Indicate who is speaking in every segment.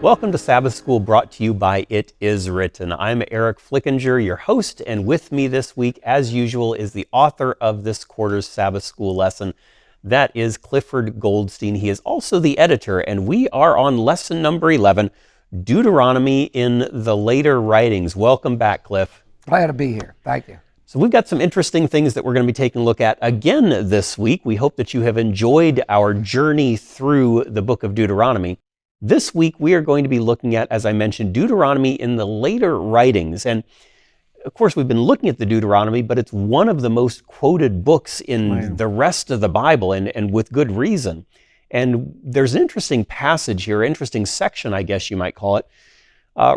Speaker 1: Welcome to Sabbath School, brought to you by It Is Written. I'm Eric Flickinger, your host, and with me this week, as usual, is the author of this quarter's Sabbath School lesson. That is Clifford Goldstein. He is also the editor, and we are on lesson number 11, Deuteronomy in the Later Writings. Welcome back, Cliff.
Speaker 2: Glad to be here. Thank you.
Speaker 1: So we've got some interesting things that we're going to be taking a look at again this week. We hope that you have enjoyed our journey through the book of Deuteronomy. This week, we are going to be looking at, as I mentioned, Deuteronomy in the later writings. And of course, we've been looking at the Deuteronomy, but it's one of the most quoted books in the rest of the Bible, and with good reason. And there's an interesting passage here, interesting section, I guess you might call it,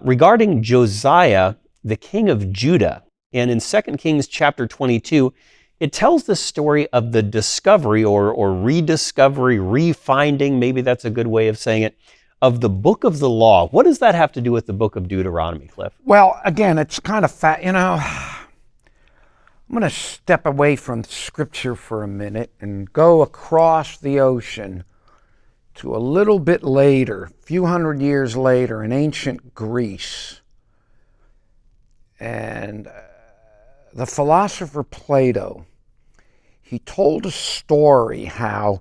Speaker 1: regarding Josiah, the king of Judah. And in 2 Kings chapter 22, it tells the story of the discovery or rediscovery, refinding, maybe that's a good way of saying it, of the book of the law. What does that have to do with the book of Deuteronomy, Cliff?
Speaker 2: Well, again, it's kind of I'm going to step away from Scripture for a minute and go across the ocean to a little bit later, a few hundred years later, in ancient Greece. And the philosopher Plato, he told a story how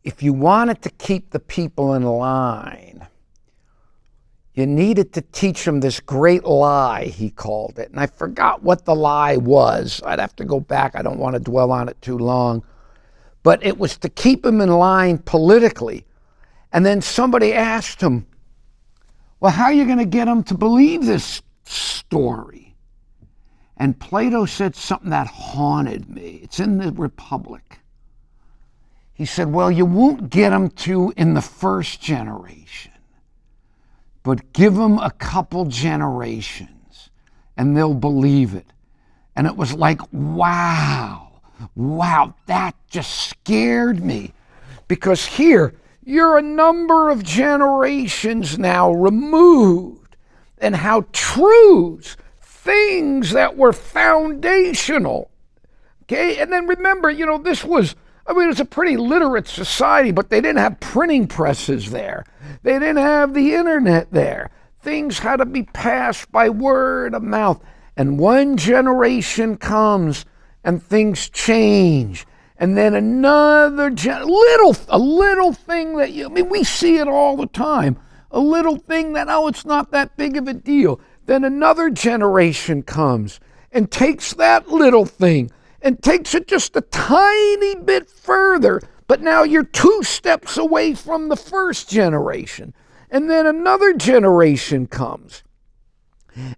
Speaker 2: if you wanted to keep the people in line, you needed to teach them this great lie, he called it. And I forgot what the lie was. I'd have to go back. I don't want to dwell on it too long. But it was to keep them in line politically. And then somebody asked him, well, how are you going to get them to believe this story? And Plato said something that haunted me. It's in the Republic. He said, well, you won't get them to in the first generation, but give them a couple generations and they'll believe it. And it was like, wow, that just scared me. Because here, you're a number of generations now removed, and how truths, things that were foundational, okay? And then remember, this was, it was a pretty literate society, but they didn't have printing presses there. They didn't have the internet there. Things had to be passed by word of mouth. And one generation comes and things change. And then another a little thing that we see it all the time. A little thing that, it's not that big of a deal. Then another generation comes and takes that little thing and takes it just a tiny bit further, but now you're 2 steps away from the first generation. And then another generation comes,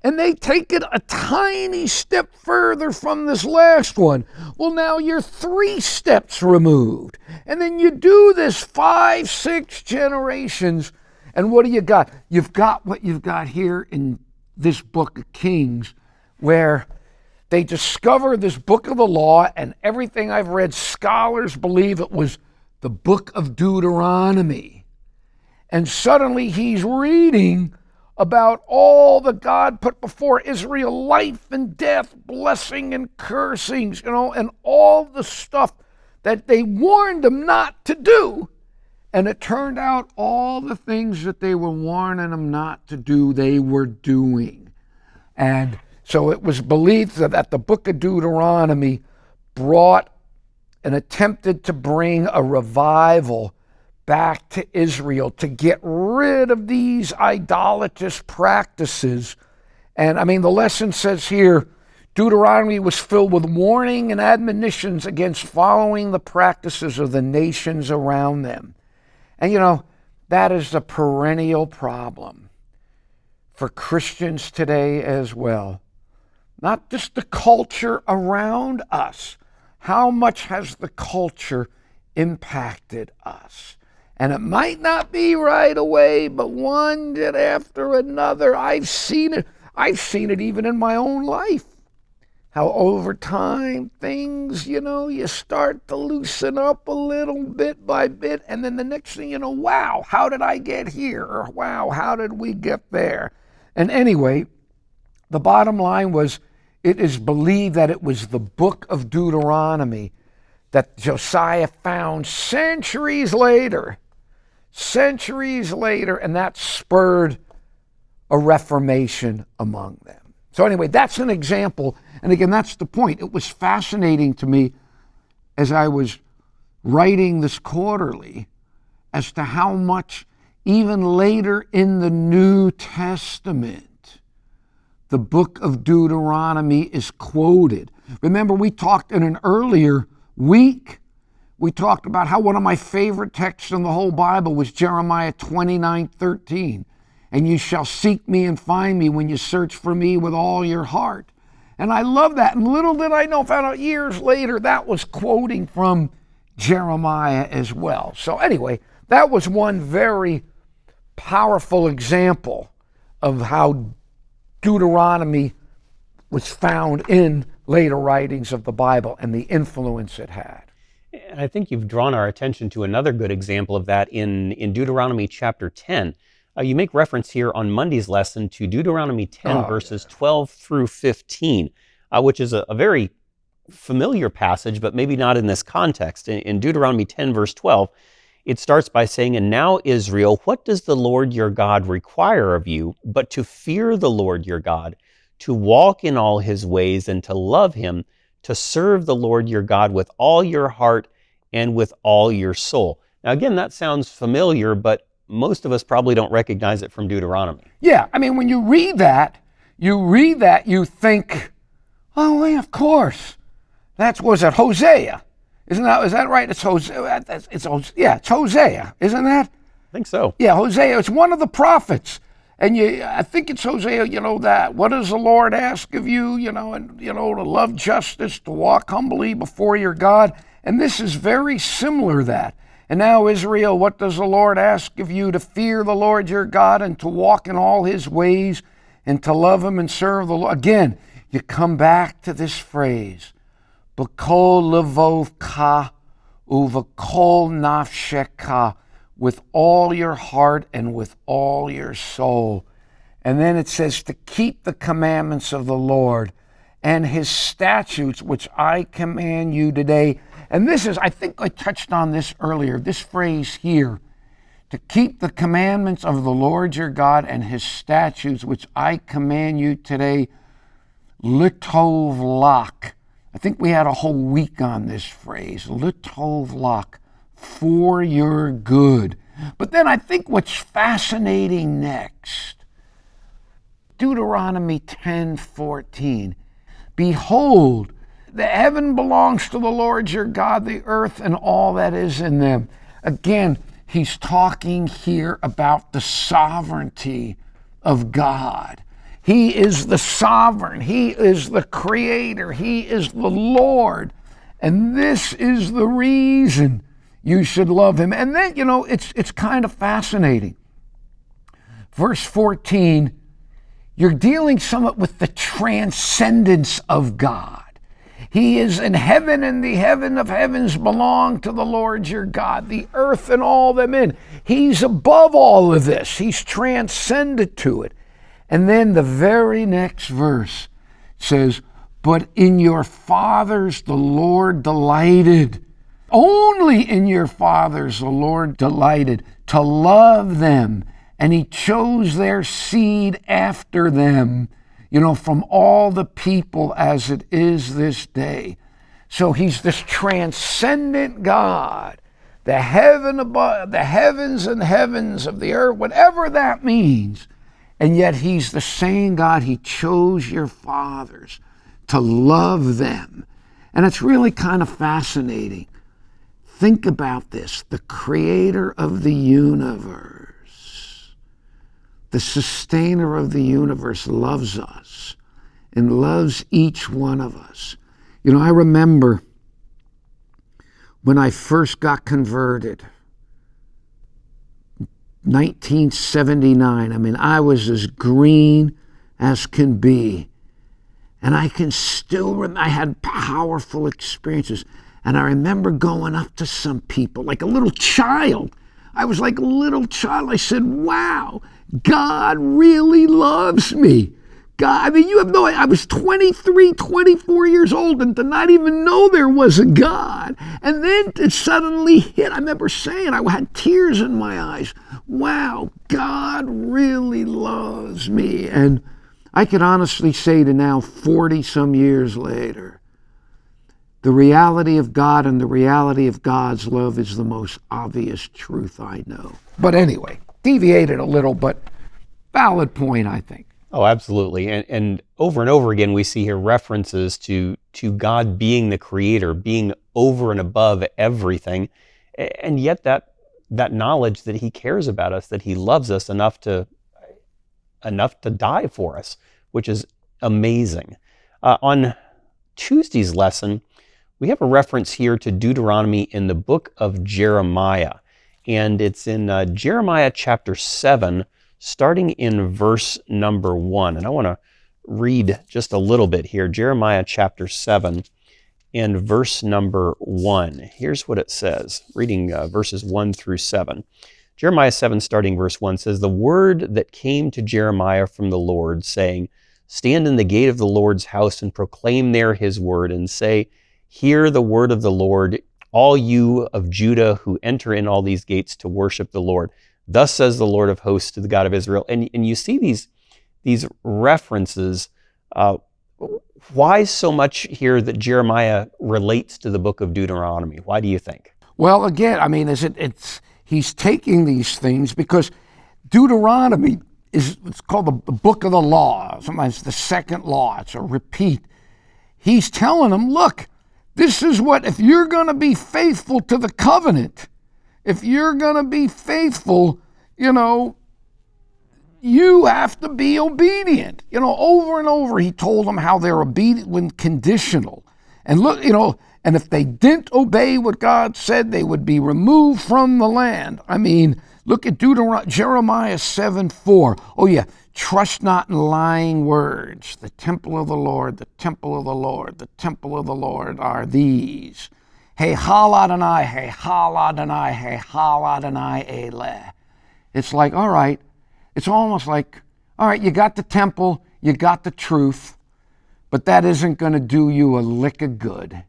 Speaker 2: and they take it a tiny step further from this last one. Well, now you're 3 steps removed. And then you do this 5, 6 generations, and what do you got? You've got what you've got here in this book of Kings, where they discover this book of the law, and everything I've read, scholars believe it was the book of Deuteronomy. And suddenly he's reading about all that God put before Israel, life and death, blessing and cursings, and all the stuff that they warned them not to do. And it turned out all the things that they were warning them not to do, they were doing. And so it was believed that the book of Deuteronomy brought and attempted to bring a revival back to Israel to get rid of these idolatrous practices. And the lesson says here, Deuteronomy was filled with warning and admonitions against following the practices of the nations around them. And that is a perennial problem for Christians today as well. Not just the culture around us. How much has the culture impacted us? And it might not be right away, but one day after another, I've seen it. I've seen it even in my own life. How over time things, you start to loosen up a little bit by bit, and then the next thing you know, wow, how did I get here? Or wow, how did we get there? And anyway, the bottom line was, it is believed that it was the book of Deuteronomy that Josiah found centuries later centuries later, and that spurred a reformation among them. So anyway, that's an example. And again, that's the point. It was fascinating to me as I was writing this quarterly as to how much, even later in the New Testament, the book of Deuteronomy is quoted. Remember, we talked in an earlier week, we talked about how one of my favorite texts in the whole Bible was Jeremiah 29:13. And you shall seek me and find me when you search for me with all your heart. And I love that. And little did I know, found out years later, that was quoting from Jeremiah as well. So anyway, that was one very powerful example of how Deuteronomy was found in later writings of the Bible and the influence it had.
Speaker 1: And I think you've drawn our attention to another good example of that in Deuteronomy chapter 10. You make reference here on Monday's lesson to Deuteronomy 10, verses 12 through 15, which is a very familiar passage, but maybe not in this context. In Deuteronomy 10, verse 12, it starts by saying, "And now, Israel, what does the Lord your God require of you, but to fear the Lord your God, to walk in all his ways, and to love him, to serve the Lord your God with all your heart and with all your soul." Now, again, that sounds familiar, but most of us probably don't recognize it from Deuteronomy.
Speaker 2: Yeah, I mean, when you read that, you think, oh, yeah, of course. Was it Hosea? Is that right? It's Hosea. It's Hosea, isn't that?
Speaker 1: I think so.
Speaker 2: Yeah, Hosea. It's one of the prophets. And I think it's Hosea, that, what does the Lord ask of you, to love justice, to walk humbly before your God. And this is very similar to that. And now, Israel, what does the Lord ask of you? To fear the Lord your God and to walk in all his ways and to love him and serve the Lord. Again, you come back to this phrase, B'kol levovka uv'kol nafsheka, with all your heart and with all your soul. And then it says to keep the commandments of the Lord and his statutes, which I command you today. And this is, I think I touched on this earlier, this phrase here, to keep the commandments of the Lord your God and his statutes, which I command you today, litov lach. I think we had a whole week on this phrase, litov lach, for your good. But then I think what's fascinating next, Deuteronomy 10:14, behold, the heaven belongs to the Lord your God, the earth and all that is in them. Again, he's talking here about the sovereignty of God. He is the sovereign. He is the creator. He is the Lord. And this is the reason you should love him. And then, it's kind of fascinating. Verse 14, you're dealing somewhat with the transcendence of God. He is in heaven, and the heaven of heavens belong to the Lord your God, the earth and all them in. He's above all of this. He's transcended to it. And then the very next verse says, but in your fathers the Lord delighted. Only in your fathers the Lord delighted to love them, and he chose their seed after them, from all the people as it is this day. So he's this transcendent God, the heaven above, the heavens and heavens of the earth, whatever that means. And yet he's the same God. He chose your fathers to love them. And it's really kind of fascinating. Think about this. The creator of the universe, the sustainer of the universe, loves us and loves each one of us. I remember when I first got converted, 1979. I was as green as can be. And I can still remember, I had powerful experiences. And I remember going up to some people like a little child. I was like a little child. I said, wow, God really loves me. God. I mean, you have no idea. I was 23, 24 years old and did not even know there was a God. And then it suddenly hit. I remember saying, I had tears in my eyes. Wow, God really loves me. And I can honestly say to now, 40 some years later, the reality of God and the reality of God's love is the most obvious truth I know. But anyway, deviated a little, but valid point, I think.
Speaker 1: Oh, absolutely. And over again, we see here references to God being the creator, being over and above everything. And yet that knowledge that he cares about us, that he loves us enough to die for us, which is amazing. On Tuesday's lesson, we have a reference here to Deuteronomy in the book of Jeremiah. And it's in Jeremiah chapter 7, starting in verse number 1. And I want to read just a little bit here. Jeremiah chapter 7 and verse number 1. Here's what it says, reading verses 1 through 7. Jeremiah 7, starting verse 1 says, "The word that came to Jeremiah from the Lord, saying, Stand in the gate of the Lord's house and proclaim there his word, and say, Hear the word of the Lord, all you of Judah who enter in all these gates to worship the Lord. Thus says the Lord of hosts to the God of Israel." And you see these references. Why so much here that Jeremiah relates to the book of Deuteronomy? Why do you think?
Speaker 2: Well, again, I mean, he's taking these things because Deuteronomy it's called the book of the law. Sometimes the second law. It's a repeat. He's telling them, look, this is what, if you're going to be faithful to the covenant, if you're going to be faithful, you have to be obedient. Over and over he told them how they're obedient when conditional. And look, and if they didn't obey what God said, they would be removed from the land. I mean, look at Jeremiah 7:4. Oh yeah, trust not in lying words. The temple of the Lord, the temple of the Lord, the temple of the Lord are these. Heichal Adonai, Heichal Adonai, Heichal Adonai Eleh. It's like, all right, it's almost like, all right, you got the temple, you got the truth, but that isn't going to do you a lick of good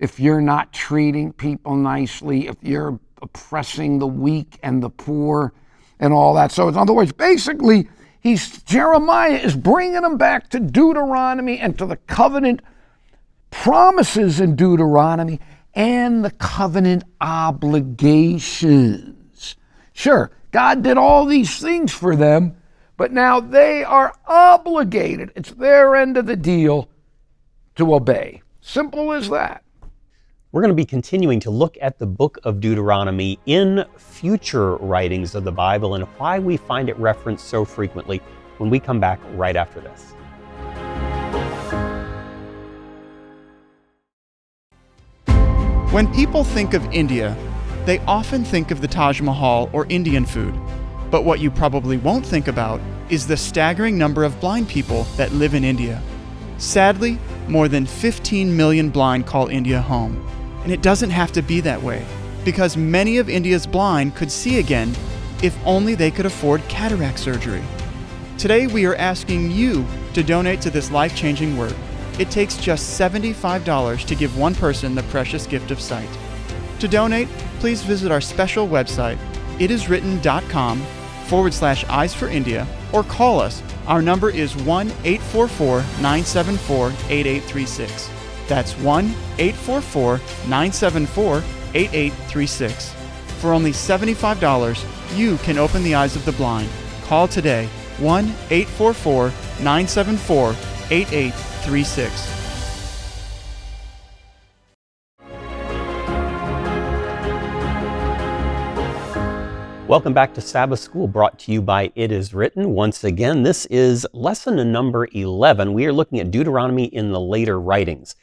Speaker 2: if you're not treating people nicely, if you're oppressing the weak and the poor and all that. So in other words, basically, Jeremiah is bringing them back to Deuteronomy and to the covenant promises in Deuteronomy and the covenant obligations. Sure, God did all these things for them, but now they are obligated. It's their end of the deal to obey. Simple as that.
Speaker 1: We're going to be continuing to look at the book of Deuteronomy in future writings of the Bible and why we find it referenced so frequently when we come back right after this.
Speaker 3: When people think of India, they often think of the Taj Mahal or Indian food. But what you probably won't think about is the staggering number of blind people that live in India. Sadly, more than 15 million blind call India home. And it doesn't have to be that way, because many of India's blind could see again if only they could afford cataract surgery. Today we are asking you to donate to this life-changing work. It takes just $75 to give one person the precious gift of sight. To donate, please visit our special website, itiswritten.com/Eyes for India, or call us. Our number is 1-844-974-8836. That's 1-844-974-8836. For only $75, you can open the eyes of the blind. Call today, 1-844-974-8836.
Speaker 1: Welcome back to Sabbath School, brought to you by It Is Written. Once again, this is lesson number 11. We are looking at Deuteronomy in the later writings.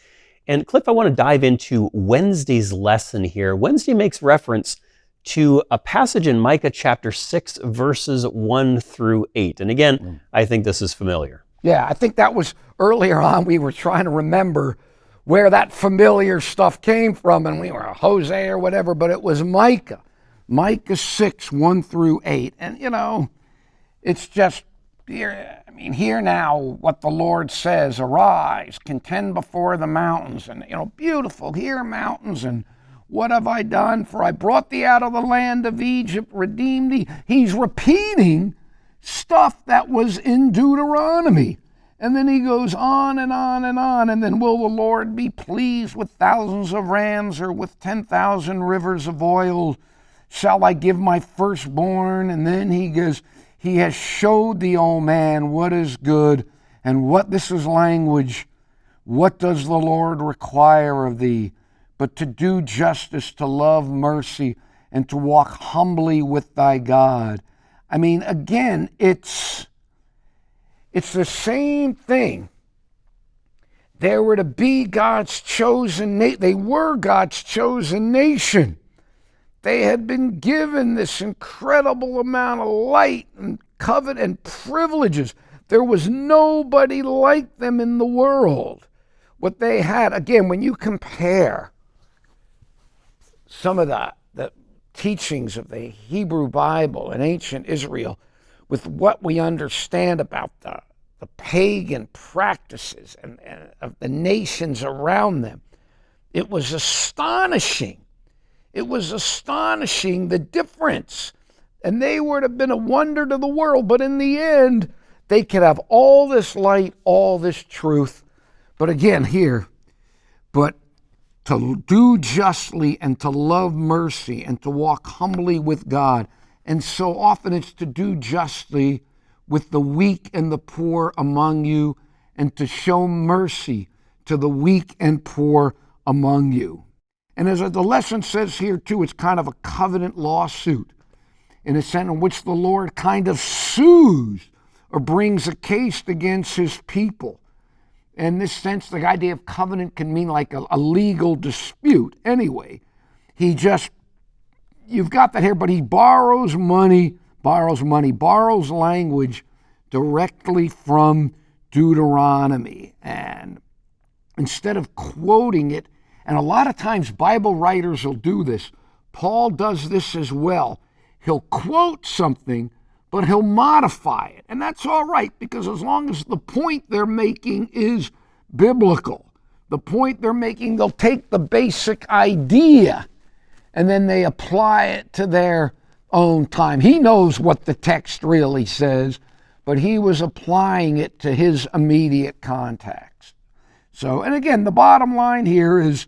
Speaker 1: And Cliff, I want to dive into Wednesday's lesson here. Wednesday makes reference to a passage in Micah chapter 6, verses 1 through 8. And again, I think this is familiar.
Speaker 2: Yeah, I think that was earlier on. We were trying to remember where that familiar stuff came from, and we were Hosea or whatever, but it was Micah. Micah 6, 1 through 8. And, it's just hear now what the Lord says, arise, contend before the mountains. And, beautiful, hear mountains, and what have I done? For I brought thee out of the land of Egypt, redeemed thee. He's repeating stuff that was in Deuteronomy. And then he goes on and on and on. And then, will the Lord be pleased with thousands of rams or with 10,000 rivers of oil? Shall I give my firstborn? And then he goes, he has showed thee, O man, what is good, and what, this is language, what does the Lord require of thee, but to do justice, to love mercy, and to walk humbly with thy God. Again, it's the same thing. They were to be God's chosen nation. They were God's chosen nation. They had been given this incredible amount of light and covet and privileges. There was nobody like them in the world. What they had, again, when you compare some of the teachings of the Hebrew Bible and ancient Israel with what we understand about the pagan practices and of the nations around them, it was astonishing. It was astonishing, the difference. And they would have been a wonder to the world, but in the end, they could have all this light, all this truth. But again, here, but to do justly and to love mercy and to walk humbly with God. And so often it's to do justly with the weak and the poor among you, and to show mercy to the weak and poor among you. And as the lesson says here too, it's kind of a covenant lawsuit in a sense in which the Lord kind of sues or brings a case against his people. In this sense, the idea of covenant can mean like a legal dispute. Anyway, you've got that here, but he borrows language directly from Deuteronomy. And instead of quoting it, and a lot of times Bible writers will do this. Paul does this as well. He'll quote something, but he'll modify it. And that's all right, because as long as the point they're making is biblical, the point they're making, they'll take the basic idea and then they apply it to their own time. He knows what the text really says, but he was applying it to his immediate context. So, and again, the bottom line here is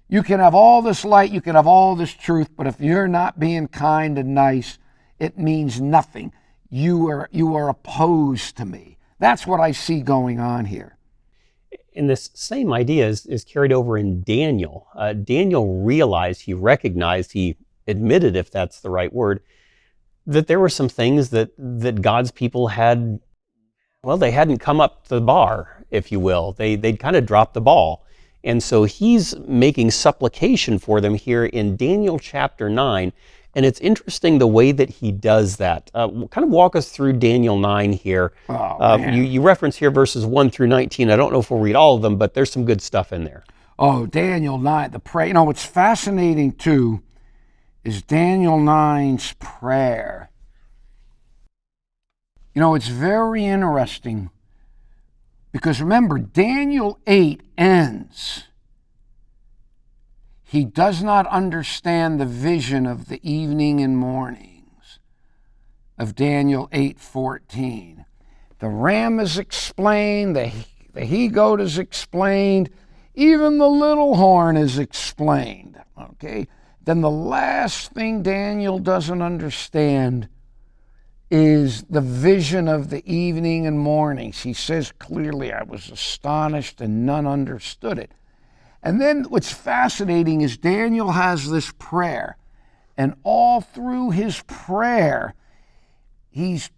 Speaker 2: you can have all this light, you can have all this truth, but if you're not being kind and nice, it means nothing. You are opposed to me. That's what I see going on here.
Speaker 1: And this same idea is carried over in Daniel. Daniel realized, he recognized, he admitted, if that's the right word, that there were some things that God's people had, well, they hadn't come up to the bar, if you will. They'd kind of dropped the ball. And so he's making supplication for them here in Daniel chapter 9. And it's interesting the way that he does that. Kind of walk us through Daniel 9 here. You reference here verses 1 through 19. I don't know if we'll read all of them, but there's some good stuff in there.
Speaker 2: Oh, Daniel 9, the prayer. What's fascinating too is Daniel 9's prayer. It's very interesting because remember, Daniel 8 ends. He does not understand the vision of the evening and mornings of Daniel 8:14. The ram is explained, the he-goat is explained, even the little horn is explained. Okay? Then the last thing Daniel doesn't understand is the vision of the evening and mornings. He says clearly, I was astonished and none understood it. And then what's fascinating is Daniel has this prayer, and all through his prayer, he's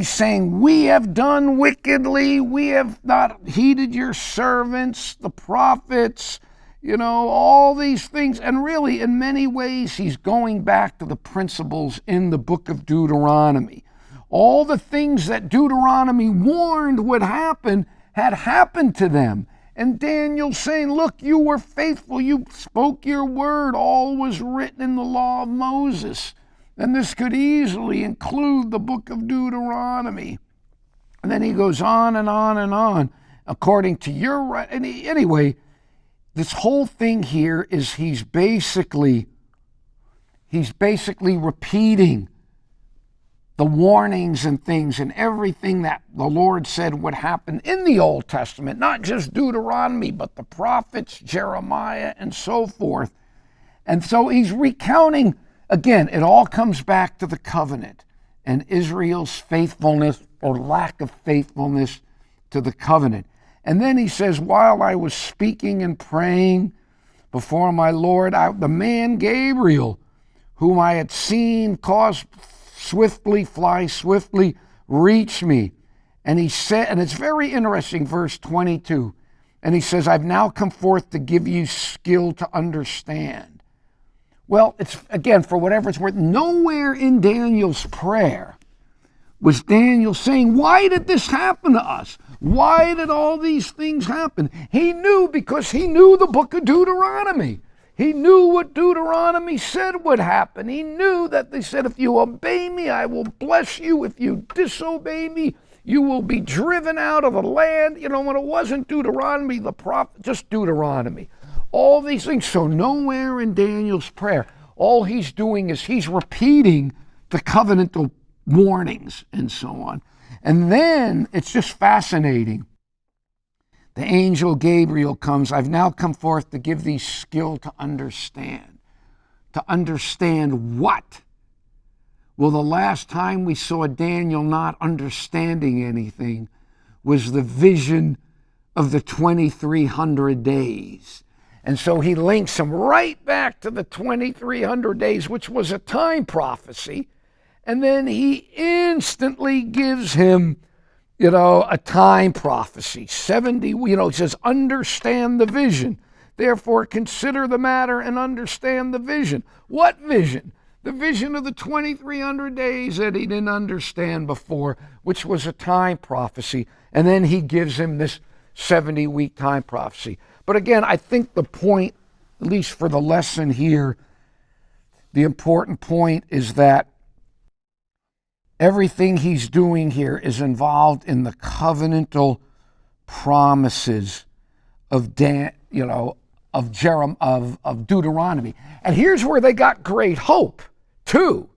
Speaker 2: saying, we have done wickedly, we have not heeded your servants, the prophets, all these things. And really, in many ways, he's going back to the principles in the book of Deuteronomy. All the things that Deuteronomy warned would happen had happened to them. And Daniel's saying, look, you were faithful. You spoke your word. All was written in the law of Moses. then this could easily include the book of Deuteronomy. And then he goes on and on and on, according to your right. Anyway, this whole thing here is he's basically repeating the warnings and things and everything that the Lord said would happen in the Old Testament, not just Deuteronomy, but the prophets, Jeremiah, and so forth. And so he's recounting, again, it all comes back to the covenant and Israel's faithfulness or lack of faithfulness to the covenant. And then he says, while I was speaking and praying before my Lord, the man Gabriel, whom I had seen fly swiftly, reach me. And he said, and it's very interesting, verse 22, and he says, I've now come forth to give you skill to understand. Well, it's, again, for whatever it's worth, nowhere in Daniel's prayer was Daniel saying, why did this happen to us? Why did all these things happen? He knew, because he knew the book of Deuteronomy. He knew what Deuteronomy said would happen. He knew that they said, if you obey me, I will bless you. If you disobey me, you will be driven out of the land. You know, when it wasn't Deuteronomy, the prophet, just Deuteronomy. All these things. So nowhere in Daniel's prayer, all he's doing is he's repeating the covenantal warnings and so on. And then it's just fascinating. The angel Gabriel comes. I've now come forth to give thee skill to understand. To understand what? Well, the last time we saw Daniel not understanding anything was the vision of the 2300 days. And so he links them right back to the 2300 days, which was a time prophecy. And then he instantly gives him, a time prophecy. 70, it says, understand the vision. Therefore, consider the matter and understand the vision. What vision? The vision of the 2300 days that he didn't understand before, which was a time prophecy. And then he gives him this 70-week time prophecy. But again, I think the point, at least for the lesson here, the important point is that everything he's doing here is involved in the covenantal promises of Deuteronomy. And here's where they got great hope, too.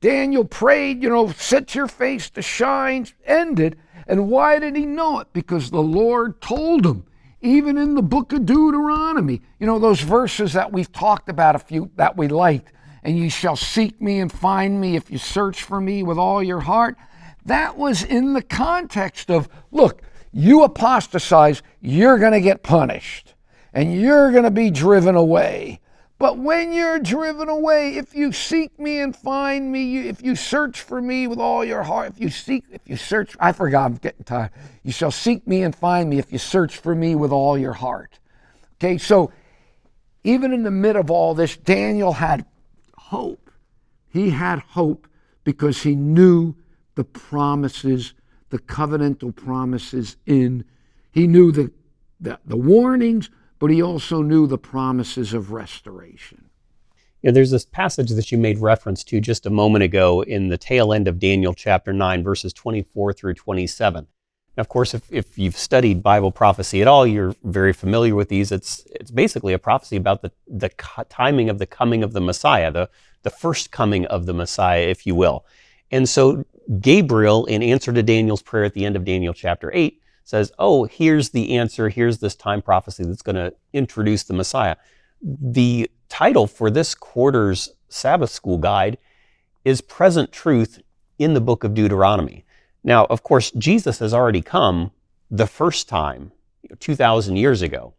Speaker 2: Daniel prayed, set your face to shine, ended. And why did he know it? Because the Lord told him, even in the book of Deuteronomy, those verses that we've talked about a few that we liked, and you shall seek me and find me if you search for me with all your heart. That was in the context of, look, you apostatize, you're going to get punished, and you're going to be driven away. But when you're driven away, if you seek me and find me, if you search for me with all your heart, if you search, I forgot, I'm getting tired. You shall seek me and find me if you search for me with all your heart. Okay, so even in the midst of all this, Daniel had hope. He had hope because he knew the promises, the covenantal promises he knew the warnings, but he also knew the promises of restoration.
Speaker 1: There's this passage that you made reference to just a moment ago in the tail end of Daniel chapter 9, verses 24 through 27. Now, of course, if you've studied Bible prophecy at all, you're very familiar with these. It's basically a prophecy about the timing of the coming of the Messiah, the first coming of the Messiah, if you will. And so Gabriel, in answer to Daniel's prayer at the end of Daniel chapter 8, says, here's the answer, here's this time prophecy that's going to introduce the Messiah. The title for this quarter's Sabbath School Guide is Present Truth in the Book of Deuteronomy. Now, of course, Jesus has already come the first time, 2,000 years ago,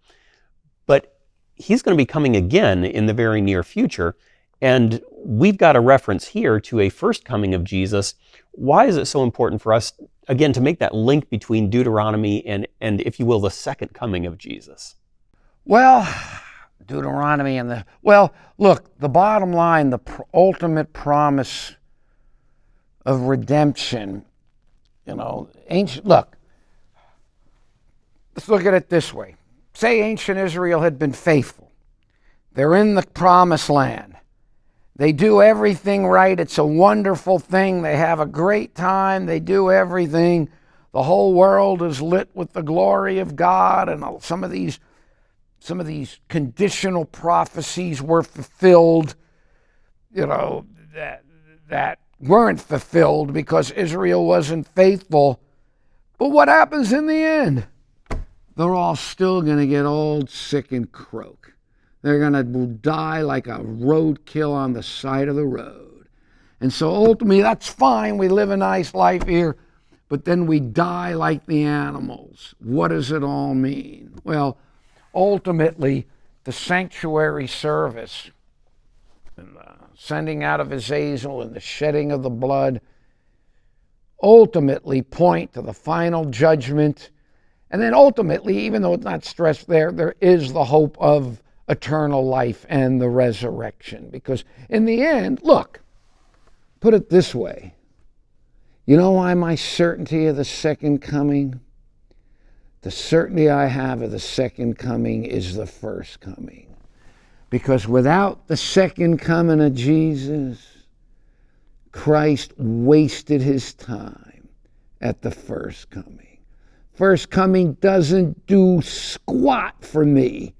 Speaker 1: but he's going to be coming again in the very near future, and we've got a reference here to a first coming of Jesus. Why is it so important for us, again, to make that link between Deuteronomy and if you will, the second coming of Jesus?
Speaker 2: Well, Deuteronomy look, the bottom line, the ultimate promise of redemption, look, let's look at it this way. Say ancient Israel had been faithful. They're in the promised land. They do everything right. It's a wonderful thing. They have a great time. They do everything. The whole world is lit with the glory of God, and some of these conditional prophecies were fulfilled, that weren't fulfilled because Israel wasn't faithful. But what happens in the end? They're all still going to get old, sick, and croak. They're going to die like a roadkill on the side of the road. And so ultimately, that's fine. We live a nice life here, but then we die like the animals. What does it all mean? Well, ultimately, the sanctuary service and the sending out of Azazel and the shedding of the blood ultimately point to the final judgment. And then ultimately, even though it's not stressed there is the hope of eternal life and the resurrection. Because in the end, look, put it this way. You know why my certainty of the second coming? The certainty I have of the second coming is the first coming. Because without the second coming of Jesus, Christ wasted his time at the first coming. First coming doesn't do squat for me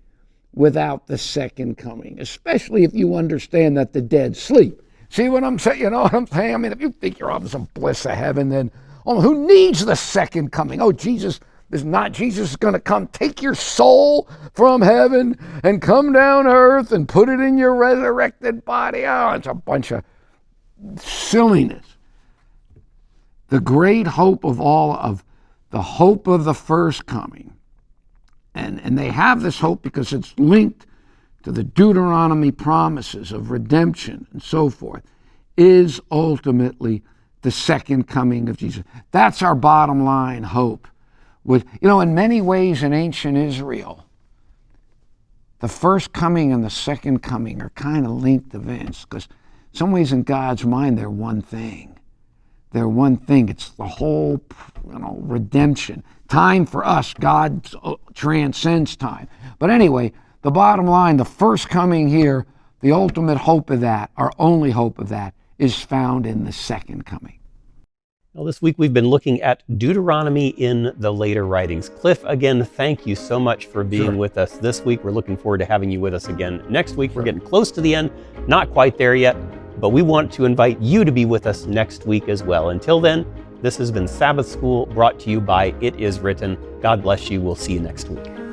Speaker 2: without the second coming, especially if you understand that the dead sleep. See what I'm saying? You know what I'm saying? I mean, if you think you're on some bliss of heaven, then who needs the second coming? Jesus is going to come take your soul from heaven and come down earth and put it in your resurrected body. Oh, it's a bunch of silliness. The great hope of all of the hope of the first coming, and they have this hope because it's linked to the Deuteronomy promises of redemption and so forth, is ultimately the second coming of Jesus. That's our bottom line hope. In many ways in ancient Israel, the first coming and the second coming are kind of linked events, because in some ways in God's mind they're one thing. They're one thing. It's the whole, redemption. Time for us, God transcends time. But anyway, the bottom line, the first coming here, the ultimate hope of that, our only hope of that, is found in the second coming.
Speaker 1: Well, this week we've been looking at Deuteronomy in the later writings. Cliff, again, thank you so much for being with us this week. We're looking forward to having you with us again next week. We're getting close to the end, not quite there yet, but we want to invite you to be with us next week as well. Until then, this has been Sabbath School, brought to you by It Is Written. God bless you. We'll see you next week.